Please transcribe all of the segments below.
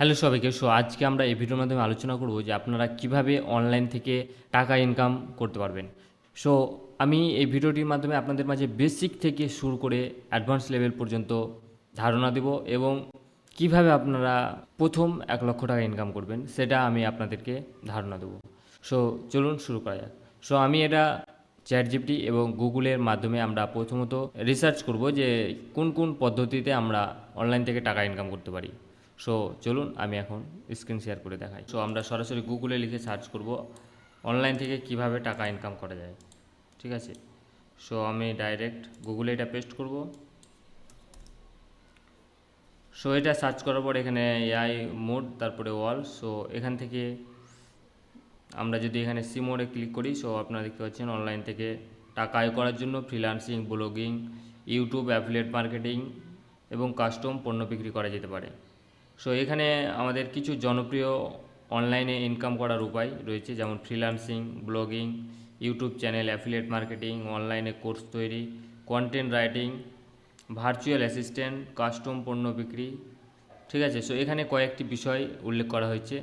Hello সবাইকে। আজকে আমরা এই ভিডিওর মাধ্যমে আলোচনা করব যে আপনারা কিভাবে অনলাইন থেকে টাকা ইনকাম করতে পারবেন। সো আমি এই ভিডিওটির মাধ্যমে আপনাদের মাঝে বেসিক থেকে শুরু করে অ্যাডভান্স লেভেল পর্যন্ত ধারণা দেব এবং কিভাবে আপনারা প্রথম 1 লক্ষ টাকা ইনকাম করবেন সেটা আমি আপনাদেরকে ধারণা দেব। সো চলুন শুরু করা যাক। আমি এটা চ্যাটজিপিটি এবং গুগলের মাধ্যমে আমরা প্রথমত রিসার্চ করব যে কোন কোন পদ্ধতিতে আমরা অনলাইন থেকে টাকা ইনকাম করতে পারি। চলুন আমি এখন স্ক্রিন শেয়ার করে দেখাই। আমরা সরাসরি গুগলে লিখে সার্চ করব অনলাইন থেকে কিভাবে টাকা ইনকাম করা যায়। ঠিক আছে, আমি ডাইরেক্ট গুগলে এটা পেস্ট করব। এটা সার্চ করার পর এখানে এআই মোড, তারপরে ওয়াল। এখান থেকে আমরা যদি এখানে সি মোডে ক্লিক করি, আপনারা দেখতে পাচ্ছেন অনলাইন থেকে টাকা আয় করার জন্য freelancing, blogging, YouTube, affiliate marketing এবং কাস্টম পণ্য বিক্রি করা যেতে পারে। এখানে আমাদের কিছু জনপ্রিয় অনলাইনে ইনকাম করার উপায় রয়েছে, যেমন freelancing, blogging, YouTube channel, affiliate marketing, অনলাইনে কোর্স তৈরি, content writing, virtual assistant, custom পণ্য বিক্রি। ঠিক আছে, এখানে কয়েকটি বিষয় উল্লেখ করা হয়েছে।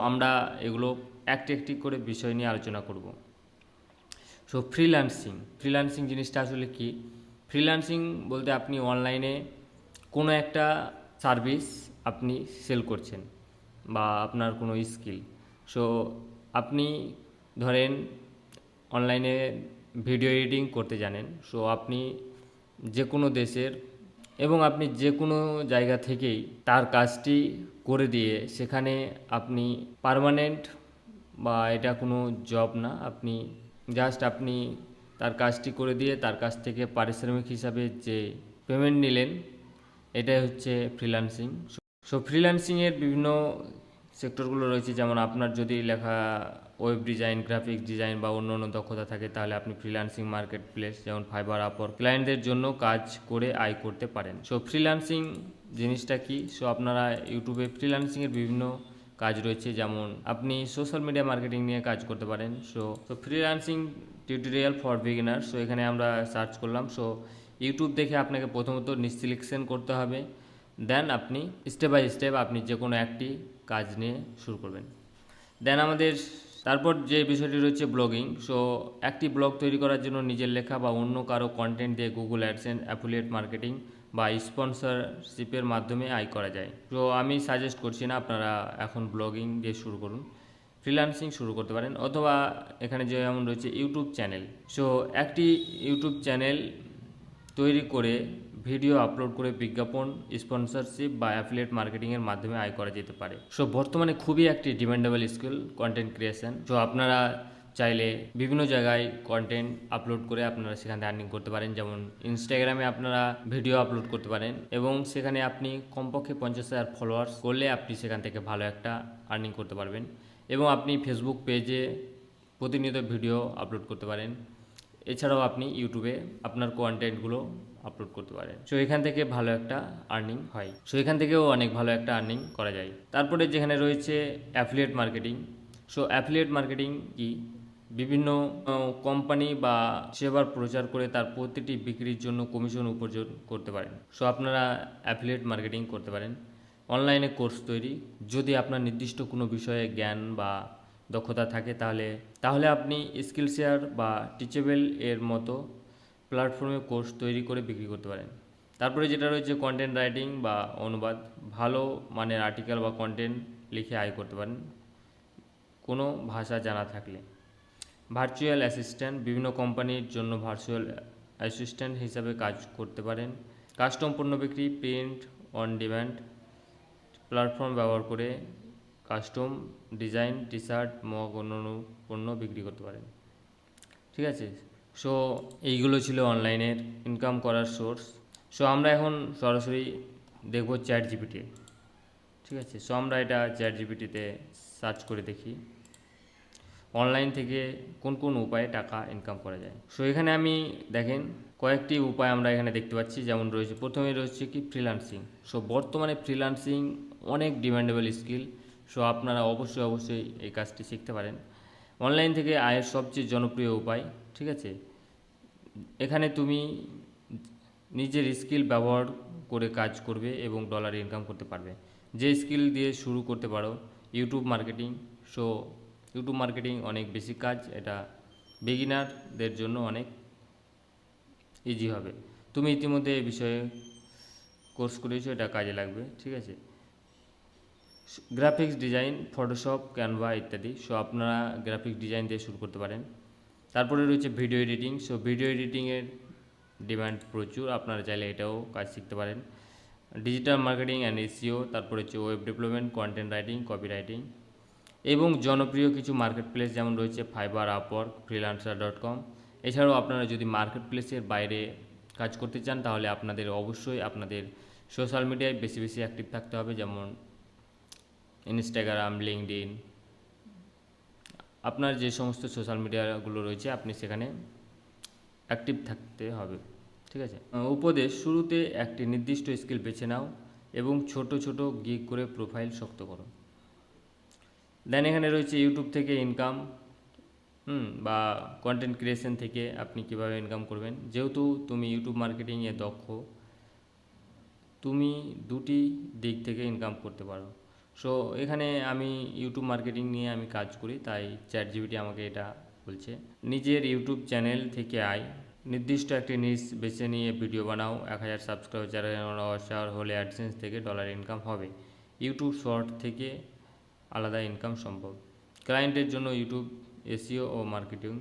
আমরা এগুলো একটি একটি করে বিষয় নিয়ে আলোচনা করব। ফ্রিল্যান্সিং জিনিসটা আসলে কি? ফ্রিল্যান্সিং বলতে আপনি অনলাইনে কোনো একটা সার্ভিস আপনি সেল করছেন বা আপনার কোনো স্কিল। আপনি ধরেন অনলাইনে ভিডিও এডিটিং করতে জানেন। আপনি যে কোনো দেশের এবং আপনি যে কোনো জায়গা থেকেই তার কাজটি করে দিয়ে সেখানে আপনি পার্মানেন্ট বা এটা কোনো জব না, আপনি জাস্ট আপনি তার কাজটি করে দিয়ে তার কাছ থেকে পারিশ্রমিক হিসাবে যে পেমেন্ট নিলেন, এটাই হচ্ছে ফ্রিল্যান্সিং। ফ্রিল্যান্সিংয়ের বিভিন্ন সেক্টরগুলো রয়েছে, যেমন আপনার যদি লেখা ওয়েব ডিজাইন, গ্রাফিক্স ডিজাইন বা অন্য অন্য দক্ষতা থাকে, তাহলে আপনি ফ্রিল্যান্সিং মার্কেট প্লেস যেমন ফাইবার, আপওয়ার্ক ক্লায়েন্টদের জন্য কাজ করে আয় করতে পারেন। ফ্রিল্যান্সিং জিনিসটা কি? আপনারা ইউটিউবে ফ্রিল্যান্সিংয়ের বিভিন্ন কাজ রয়েছে, যেমন আপনি সোশ্যাল মিডিয়া মার্কেটিং নিয়ে কাজ করতে পারেন। Freelancing tutorial for beginner. এখানে আমরা সার্চ করলাম। ইউটিউব দেখে আপনাকে প্রথমত সিলেকশন করতে হবে, দেন আপনি স্টেপ বাই স্টেপ আপনি যে কোনো একটি কাজ নিয়ে শুরু করবেন। দেন আমাদের তারপর যে বিষয়টি রয়েছে ব্লগিং। একটি ব্লগ তৈরি করার জন্য নিজের লেখা বা অন্য কারো কন্টেন্ট দিয়ে গুগল অ্যাডসেন্স, অ্যাফিলিয়েট মার্কেটিং বা স্পন্সরশিপের মাধ্যমে আয় করা যায়। আমি সাজেস্ট করছি না, আপনারা এখন ব্লগিং দিয়ে শুরু করুন, ফ্রিল্যান্সিং শুরু করতে পারেন। অথবা এখানে যেমন রয়েছে ইউটিউব চ্যানেল। একটি ইউটিউব চ্যানেল তৈরি করে ভিডিও আপলোড করে বিজ্ঞাপন, স্পন্সরশিপ বা অ্যাফিলিয়েট মার্কেটিংয়ের মাধ্যমে আয় করা যেতে পারে। বর্তমানে খুবই একটি ডিমান্ডেবল স্কিল কন্টেন্ট ক্রিয়েশন। আপনারা চাইলে বিভিন্ন জায়গায় কন্টেন্ট আপলোড করে আপনারা সেখান থেকে আর্নিং করতে পারেন। যেমন ইনস্টাগ্রামে আপনারা ভিডিও আপলোড করতে পারেন এবং সেখানে আপনি কমপক্ষে 50,000 ফলোয়ার্স করলে আপনি সেখান থেকে ভালো একটা আর্নিং করতে পারবেন। এবং আপনি ফেসবুক পেজে প্রতিনিয়ত ভিডিও আপলোড করতে পারেন। এছাড়াও আপনি ইউটিউবে আপনার কন্টেন্টগুলো আপলোড করতে পারেন। এখান থেকে ভালো একটা আর্নিং হয়। এখান থেকেও অনেক ভালো একটা আর্নিং করা যায়। তারপরে যেখানে রয়েছে অ্যাফিলিয়েট মার্কেটিং। অ্যাফিলিয়েট মার্কেটিং কি? বিভিন্ন কোম্পানি বা সেবার প্রচার করে তার প্রতিটি বিক্রির জন্য কমিশন উপার্জন করতে পারেন। আপনারা অ্যাফিলিয়েট মার্কেটিং করতে পারেন। অনলাইনে কোর্স তৈরি, যদি আপনার নির্দিষ্ট কোনো বিষয়ে জ্ঞান বা দক্ষতা থাকে, তাহলে আপনি স্কিল শেয়ার বা টিচেবল এর মতো প্ল্যাটফর্মে কোর্স তৈরি করে বিক্রি করতে পারেন। তারপরে যেটা রয়েছে কন্টেন্ট রাইটিং বা অনুবাদ, ভালো মানের আর্টিকেল বা কন্টেন্ট লিখে আয় করতে পারেন কোনো ভাষা জানা থাকলে। ভার্চুয়াল অ্যাসিস্ট্যান্ট, বিভিন্ন কোম্পানির জন্য ভার্চুয়াল অ্যাসিস্ট্যান্ট হিসাবে কাজ করতে পারেন। কাস্টম পণ্য বিক্রি, প্রিন্ট অন ডিম্যান্ড প্ল্যাটফর্ম ব্যবহার করে custom design, T shirt, mug, অন্যান্য পণ্য বিক্রি করতে পারেন। ঠিক আছে, এইগুলো ছিল অনলাইনের ইনকাম করার সোর্স। আমরা এখন সরাসরি দেখব চ্যাট জিপিটি। ঠিক আছে, আমরা এটা চ্যাট জিপিটিতে সার্চ করে দেখি অনলাইন থেকে কোন কোন উপায়ে টাকা ইনকাম করা যায়। এখানে আমি দেখেন কয়েকটি উপায় আমরা এখানে দেখতে পাচ্ছি, যেমন রয়েছে প্রথমে রয়েছে কি ফ্রিল্যান্সিং। বর্তমানে ফ্রিল্যান্সিং অনেক ডিমান্ডেবল স্কিল। আপনারা অবশ্যই এই কাজটি শিখতে পারেন। অনলাইন থেকে আয়ের সবচেয়ে জনপ্রিয় উপায়। ঠিক আছে, এখানে তুমি নিজের স্কিল ব্যবহার করে কাজ করবে এবং ডলার ইনকাম করতে পারবে। যে স্কিল দিয়ে শুরু করতে পারো YouTube marketing. So YouTube marketing অনেক বেশি কাজ, এটা বিগিনারদের জন্য অনেক ইজি হবে। তুমি ইতিমধ্যে এই বিষয়ে কোর্স করেছো, এটা কাজে লাগবে, ঠিক আছে। গ্রাফিক্স ডিজাইন, ফটোশপ, ক্যানভা ইত্যাদি। সো আপনারা গ্রাফিক্স ডিজাইন দিয়ে শুরু করতে পারেন। তারপরে রয়েছে ভিডিও এডিটিং। সো ভিডিও এডিটিংয়ের ডিমান্ড প্রচুর, আপনারা চাইলে এটাও কাজ শিখতে পারেন। ডিজিটাল মার্কেটিং অ্যান্ড এসইও, তারপরে হচ্ছে web development, content writing, copy writing এবং জনপ্রিয় কিছু মার্কেট প্লেস যেমন রয়েছে ফাইবার, আপওয়ার্ক, ফ্রিল্যান্সার.com। এছাড়াও আপনারা যদি মার্কেট প্লেসের বাইরে কাজ করতে চান তাহলে আপনাদের অবশ্যই আপনাদের সোশ্যাল মিডিয়ায় বেশি বেশি অ্যাক্টিভ থাকতে হবে, যেমন ইনস্টাগ্রাম, লিঙ্কডইন, আপনার যে সমস্ত সোশ্যাল মিডিয়াগুলো রয়েছে আপনি সেখানে অ্যাক্টিভ থাকতে হবে, ঠিক আছে। উপদেশ: শুরুতে একটি নির্দিষ্ট স্কিল বেছে নাও এবং ছোট ছোট গিগ করে প্রোফাইল শক্ত করো। দেন এখানে রয়েছে ইউটিউব থেকে ইনকাম, বা কন্টেন্ট ক্রিয়েশন থেকে আপনি কিভাবে ইনকাম করবেন। যেহেতু তুমি ইউটিউব মার্কেটিংয়ে দক্ষ, তুমি দুটি দিক থেকে ইনকাম করতে পারো। সো এখানে আমি ইউটিউব মার্কেটিং নিয়ে আমি কাজ করি, তাই চ্যাটজিপিটি আমাকে এটা বলছে। নিজের ইউটিউব চ্যানেল থেকে আয়, নির্দিষ্ট একটি নিশ বেছে নিয়ে ভিডিও বানাও। 1000 সাবস্ক্রাইবার হলে অ্যাডসেন্স থেকে ডলার ইনকাম হবে। ইউটিউব শর্ট থেকে আলাদা ইনকাম সম্ভব। ক্লায়েন্টের জন্য ইউটিউব এসইও ও মার্কেটিং।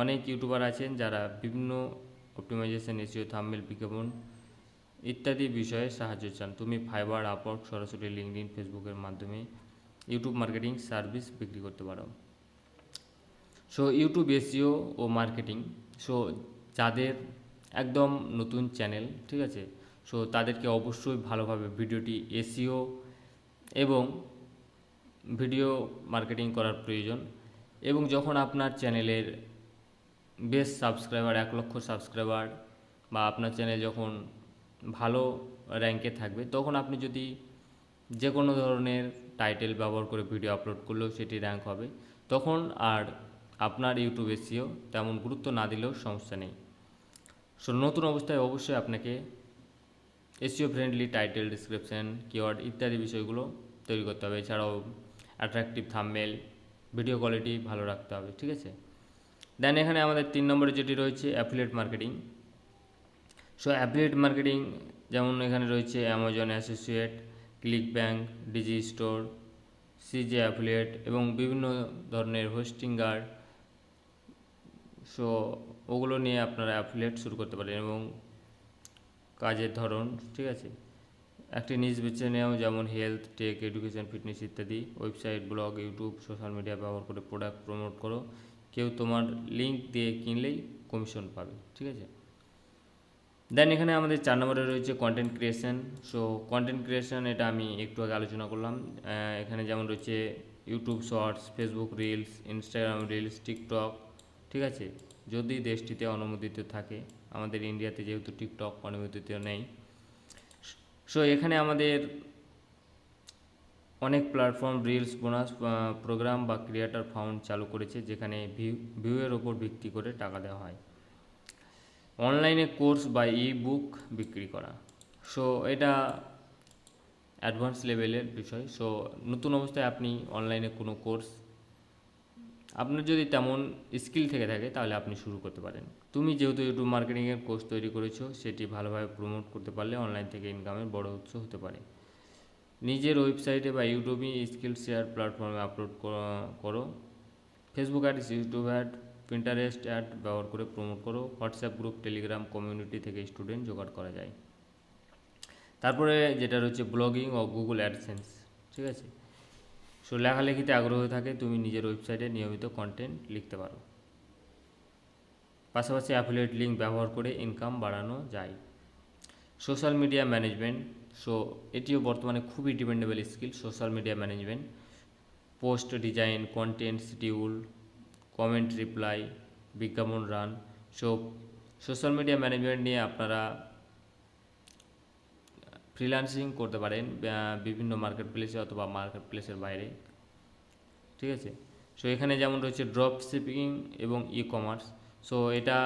অনেক ইউটিউবার আছেন যারা বিভিন্ন অপটিমাইজেশন, এসইও, থাম্বনেল, বিজ্ঞাপন ইত্যাদি বিষয়ে সাহায্য চান। তুমি ফাইবার, আপওয়ার্ক, সরাসরি লিঙ্কডইন, ফেসবুকের মাধ্যমে ইউটিউব মার্কেটিং সার্ভিস বিক্রি করতে পারো। সো ইউটিউব এসইও ও মার্কেটিং, সো যাদের একদম নতুন চ্যানেল, ঠিক আছে, সো তাদেরকে অবশ্যই ভালোভাবে ভিডিওটি এসইও এবং ভিডিও মার্কেটিং করার প্রয়োজন। এবং যখন আপনার চ্যানেলের বেশ সাবস্ক্রাইবার 1 লক্ষ সাবস্ক্রাইবার বা আপনার চ্যানেল যখন ভালো র্যাঙ্কে থাকবে, তখন আপনি যদি যে কোনো ধরনের টাইটেল ব্যবহার করে ভিডিও আপলোড করলেও সেটি র্যাঙ্ক হবে। তখন আর আপনার ইউটিউব এসইও তেমন গুরুত্ব না দিলেও সমস্যা নেই। সো নতুন অবস্থায় অবশ্যই আপনাকে SEO friendly title, description, keyword ইত্যাদি বিষয়গুলো তৈরি করতে হবে। এছাড়াও অ্যাট্রাকটিভ থাম্বনেল, ভিডিও কোয়ালিটি ভালো রাখতে হবে, ঠিক আছে। দেন এখানে আমাদের 3 নম্বরে যেটি রয়েছে affiliate marketing. So affiliate marketing যেমন এখানে রয়েছে Amazon associate, ClickBank, Digistore, CJ affiliate এবং বিভিন্ন ধরনের হোস্টিং গার্ড। সো ওগুলো নিয়ে আপনারা অ্যাফিলিয়েট শুরু করতে পারেন এবং কাজের ধরন, ঠিক আছে, একটি নিজ বেছে নেওয়া, যেমন হেলথ, টেক, এডুকেশন, ফিটনেস ইত্যাদি। Website, blog, YouTube, social media ব্যবহার করে প্রোডাক্ট প্রমোট করো। কেউ তোমার লিঙ্ক দিয়ে কিনলেই কমিশন পাবে, ঠিক আছে। দেন এখানে আমাদের 4 নম্বরে রয়েছে content creation. So content creation এটা আমি একটু আগে আলোচনা করলাম। এখানে যেমন রয়েছে YouTube shorts, Facebook reels, Instagram reels, TikTok, ঠিক আছে, যদি দেশটিতে অনুমোদিত থাকে। আমাদের ইন্ডিয়াতে যেহেতু টিকটক অনুমোদিত নেই। সো এখানে আমাদের অনেক প্ল্যাটফর্ম রিলস বোনাস প্রোগ্রাম বা ক্রিয়েটর ফাউন্ড চালু করেছে, যেখানে ভিউয়ের ওপর ভিত্তি করে টাকা দেওয়া হয়। অনলাইনে কোর্স বা ই বুক বিক্রি করা, সো এটা অ্যাডভান্স লেভেলের বিষয়। সো নতুন অবস্থায় আপনি অনলাইনে কোনো কোর্স, আপনার যদি তেমন স্কিল থেকে থাকে তাহলে আপনি শুরু করতে পারেন। তুমি যেহেতু ইউটিউব মার্কেটিংয়ের কোর্স তৈরি করেছো, সেটি ভালোভাবে প্রমোট করতে পারলে অনলাইন থেকে ইনকামের বড় উৎস হতে পারে। নিজের ওয়েবসাইটে বা ইউটিউবে স্কিল শেয়ার প্ল্যাটফর্মে আপলোড করো। Facebook ad, YouTube ad, Pinterest ad ব্যবহার করে প্রমোট করো। হোয়াটসঅ্যাপ গ্রুপ, টেলিগ্রাম কমিউনিটি থেকে স্টুডেন্ট জোগাড় করা যায়। তারপরে যেটা রয়েছে ব্লগিং ও গুগল অ্যাডসেন্স, ঠিক আছে। সো লেখালেখিতে আগ্রহ থাকে, তুমি নিজের ওয়েবসাইটে নিয়মিত কন্টেন্ট লিখতে পারো। পাশাপাশি অ্যাফিলিয়েট লিঙ্ক ব্যবহার করে ইনকাম বাড়ানো যায়। সোশ্যাল মিডিয়া ম্যানেজমেন্ট, সো এটিও বর্তমানে খুবই dependable skill. Social media management, post design, content schedule, comment reply, বিজ্ঞাপন run. So social media management নিয়ে আপনারা ফ্রিল্যান্সিং করতে পারেন বিভিন্ন মার্কেট প্লেসে অথবা মার্কেট প্লেসের বাইরে, ঠিক আছে। সো এখানে যেমন রয়েছে ড্রপ শিপিং এবং ই কমার্স। সো এটা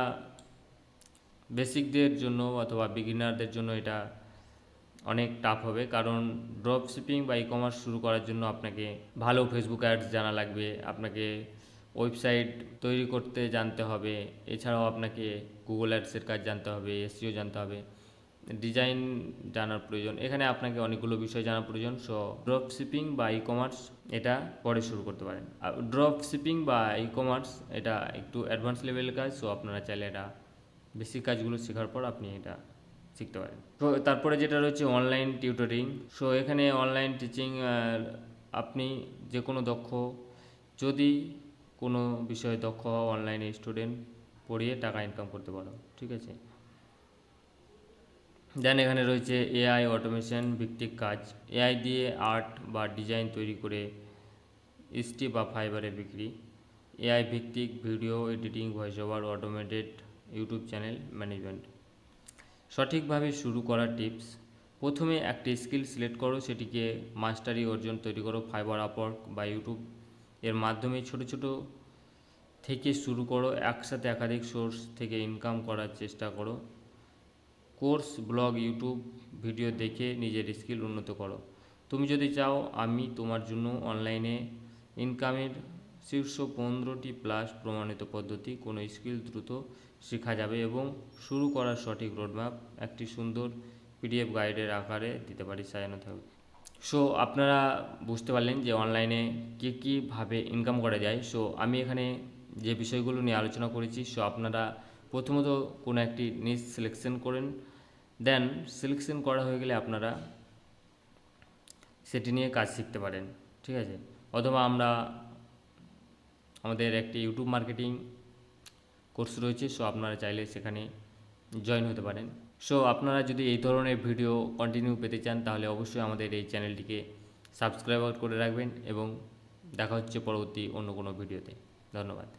বেসিকদের জন্য অথবা বিগিনারদের জন্য এটা অনেক টাফ হবে, কারণ ড্রপ শিপিং বা ই কমার্স শুরু করার জন্য আপনাকে ভালো ফেসবুক অ্যাডস জানা লাগবে, আপনাকে ওয়েবসাইট তৈরি করতে জানতে হবে, এছাড়াও আপনাকে গুগল অ্যাডসের কাজ জানতে হবে, এসইও জানতে হবে, ডিজাইন জানার প্রয়োজন। এখানে আপনাকে অনেকগুলো বিষয় জানার প্রয়োজন। সো ড্রপ শিপিং বা ই কমার্স এটা পরে শুরু করতে পারেন। ড্রপ শিপিং বা ই কমার্স এটা একটু অ্যাডভান্স লেভেলের কাজ। সো আপনারা চাইলে এটা বেসিক কাজগুলো শেখার পর আপনি এটা শিখতে পারেন। তো তারপরে যেটা রয়েছে অনলাইন টিউটরিং। সো এখানে অনলাইন টিচিং, আপনি যে কোনো দক্ষ, যদি কোনো বিষয়ে দক্ষ হওয়া, অনলাইনে স্টুডেন্ট পড়িয়ে টাকা ইনকাম করতে পারো, ঠিক আছে। দেন এখানে রয়েছে এআই অটোমেশন ভিত্তিক কাজ। এআই দিয়ে আর্ট বা ডিজাইন তৈরি করে ইস্টি বা ফাইবারে বিক্রি। এআই ভিত্তিক video editing, voice over, automated YouTube channel management. সঠিকভাবে শুরু করার টিপস: প্রথমে একটি স্কিল সিলেক্ট করো, সেটিকে মাস্টারি অর্জন তৈরি করো। ফাইবার, আপওয়ার্ক বা ইউটিউব এর মাধ্যমে ছোট ছোট থেকে শুরু করো, একসাথে একাধিক সোর্স থেকে ইনকাম করার চেষ্টা করো। কোর্স, ব্লগ, ইউটিউব ভিডিও দেখে নিজের স্কিল উন্নত করো। তুমি যদি চাও, আমি তোমার জন্য অনলাইনে ইনকামের শীর্ষ 15টি প্লাস প্রমাণিত পদ্ধতি, কোনো স্কিল দ্রুত শেখা যাবে এবং শুরু করার সঠিক রোডম্যাপ একটি সুন্দর পিডিএফ গাইডের আকারে দিতে পারি, সাজানো থাকবে। সো আপনারা বুঝতে পারলেন যে অনলাইনে কীভাবে ইনকাম করা যায়। সো আমি এখানে যে বিষয়গুলো নিয়ে আলোচনা করেছি, সো আপনারা প্রথমত কোনো একটি নিশ সিলেকশন করেন। দেন সিলেকশন করা হয়ে গেলে আপনারা সেটি নিয়ে কাজ শিখতে পারেন, ঠিক আছে। অথবা আমাদের একটি ইউটিউব মার্কেটিং কোর্স রয়েছে, সো আপনারা চাইলে সেখানে জয়েন হতে পারেন। সো আপনারা যদি এই ধরনের ভিডিও কন্টিনিউ পেতে চান, তাহলে অবশ্যই আমাদের এই চ্যানেলটিকে সাবস্ক্রাইব করে রাখবেন এবং দেখা হচ্ছে পরবর্তী অন্য কোনো ভিডিওতে। ধন্যবাদ।